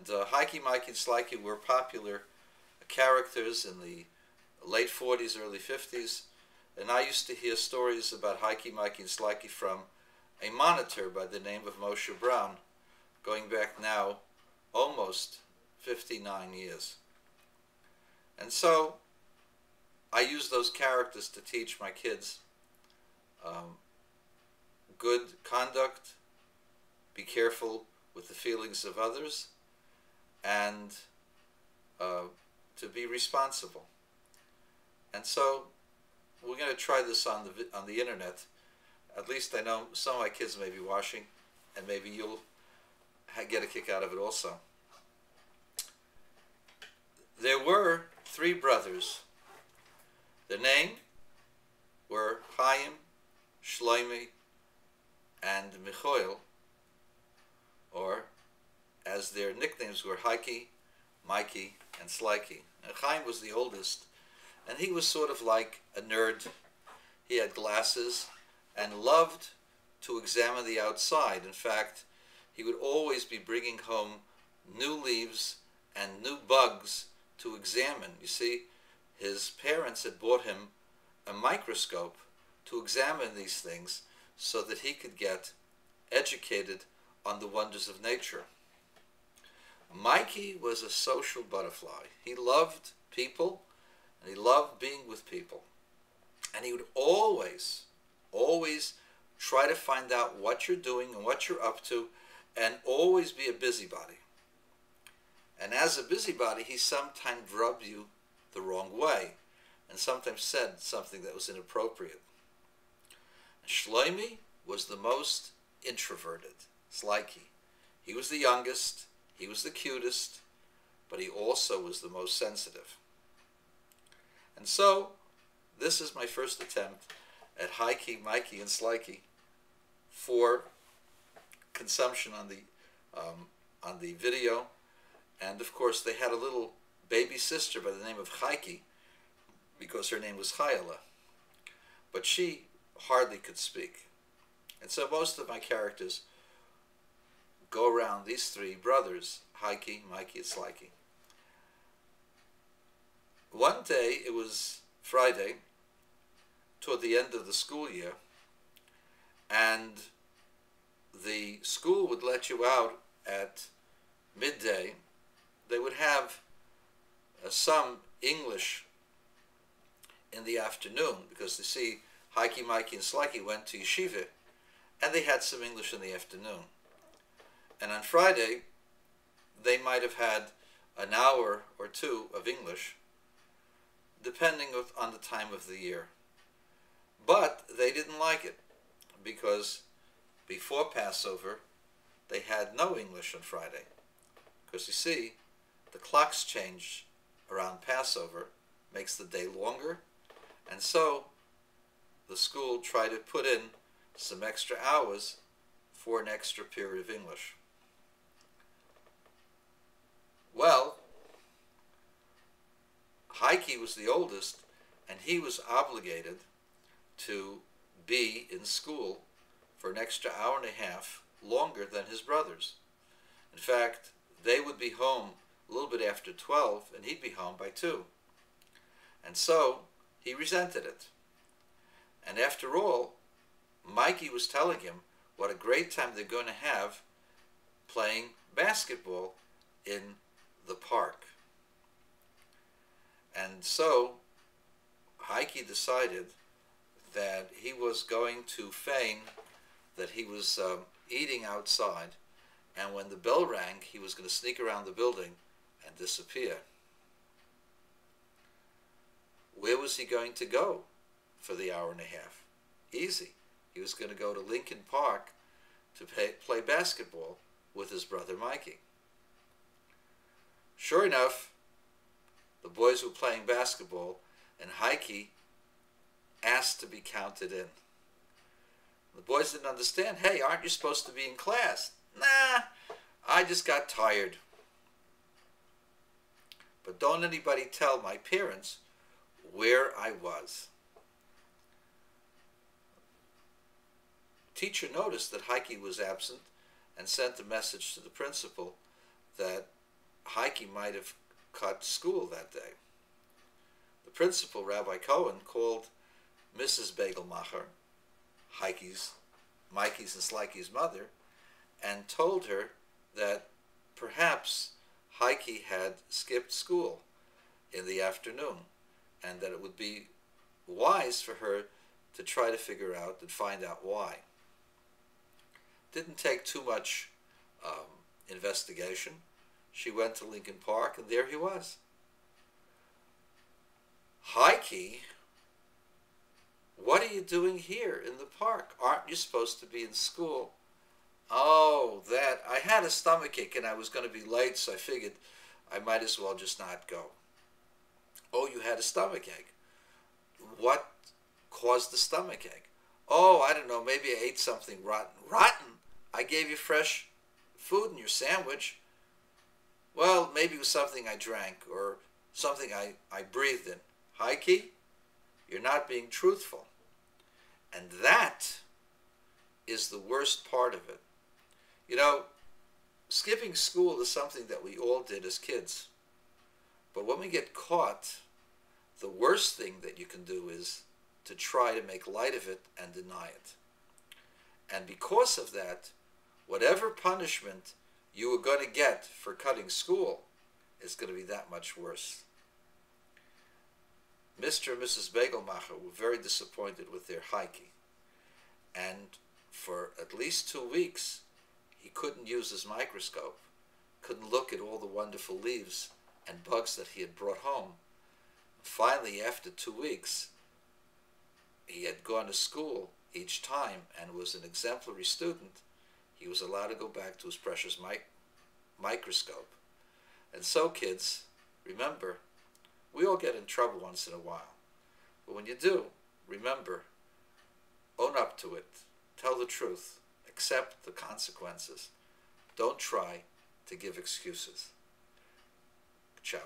And Hikey, Mikey, and Slikey were popular characters in the late 40s, early 50s. And I used to hear stories about Hikey, Mikey, and Slikey from a monitor by the name of Moshe Brown, going back now almost 59 years. And so I use those characters to teach my kids good conduct, be careful with the feelings of others, and to be responsible. And so we're going to try this on the internet. At least I know some of my kids may be watching, and maybe you'll get a kick out of it also. There were 3 brothers. Their name were Chaim, Shlomi, and Michoel, or as their nicknames were Hikey, Mikey, and Slikey. And Chaim was the oldest, and he was sort of like a nerd. He had glasses and loved to examine the outside. In fact, he would always be bringing home new leaves and new bugs to examine. You see, his parents had bought him a microscope to examine these things so that he could get educated on the wonders of nature. Mikey was a social butterfly. He loved people, and he loved being with people. And he would always try to find out what you're doing and what you're up to, and always be a busybody. And as a busybody, he sometimes rubbed you the wrong way, and sometimes said something that was inappropriate. Shlomi was the most introverted, Slikey. He was the youngest, he was the cutest, but he also was the most sensitive. And so, this is my first attempt at Hikey, Mikey, and Slikey for consumption on the video. And of course, they had a little baby sister by the name of Hikey, because her name was Chayala, but she hardly could speak. And so most of my characters go around these 3 brothers, Hikey, Mikey, and Slikey. One day, it was Friday, toward the end of the school year, and the school would let you out at midday. They would have some English in the afternoon, because you see, Hikey, Mikey, and Slikey went to yeshiva, and they had some English in the afternoon. And on Friday, they might have had an hour or 2 of English, depending on the time of the year. But they didn't like it, because before Passover, they had no English on Friday. Because you see, the clocks change around Passover, makes the day longer, and so the school tried to put in some extra hours for an extra period of English. Well, Hikey was the oldest, and he was obligated to be in school for an extra hour and a half longer than his brothers. In fact, they would be home a little bit after 12, and he'd be home by 2. And so he resented it. And after all, Mikey was telling him what a great time they're going to have playing basketball in the park. And so Hikey decided that he was going to feign that he was eating outside, and when the bell rang, he was going to sneak around the building and disappear. Where was he going to go for the hour and a half? Easy. He was going to go to Lincoln Park to play basketball with his brother Mikey. Sure enough, the boys were playing basketball, and Hikey asked to be counted in. The boys didn't understand. Hey, aren't you supposed to be in class? Nah, I just got tired. But don't anybody tell my parents where I was. Teacher noticed that Hikey was absent and sent a message to the principal that Mikey might have cut school that day. The principal, Rabbi Cohen, called Mrs. Begelmacher, Mikey's and Slikey's mother, and told her that perhaps Hikey had skipped school in the afternoon, and that it would be wise for her to try to figure out and find out why. Didn't take too much investigation. She went to Lincoln Park, and there he was. Hikey, what are you doing here in the park? Aren't you supposed to be in school? Oh, that. I had a stomachache and I was going to be late, so I figured I might as well just not go. Oh, you had a stomachache. What caused the stomachache? Oh, I don't know, maybe I ate something rotten. Rotten? I gave you fresh food in your sandwich. Well, maybe it was something I drank or something I breathed in. Hikey, you're not being truthful. And that is the worst part of it. You know, skipping school is something that we all did as kids. But when we get caught, the worst thing that you can do is to try to make light of it and deny it. And because of that, whatever punishment you were going to get for cutting school is going to be that much worse. Mr. and Mrs. Begelmacher were very disappointed with their Hikey. And for at least 2 weeks, he couldn't use his microscope, couldn't look at all the wonderful leaves and bugs that he had brought home. Finally, after 2 weeks, he had gone to school each time and was an exemplary student. He was allowed to go back to his precious microscope. And so, kids, remember, we all get in trouble once in a while. But when you do, remember, own up to it, tell the truth, accept the consequences. Don't try to give excuses. Ciao.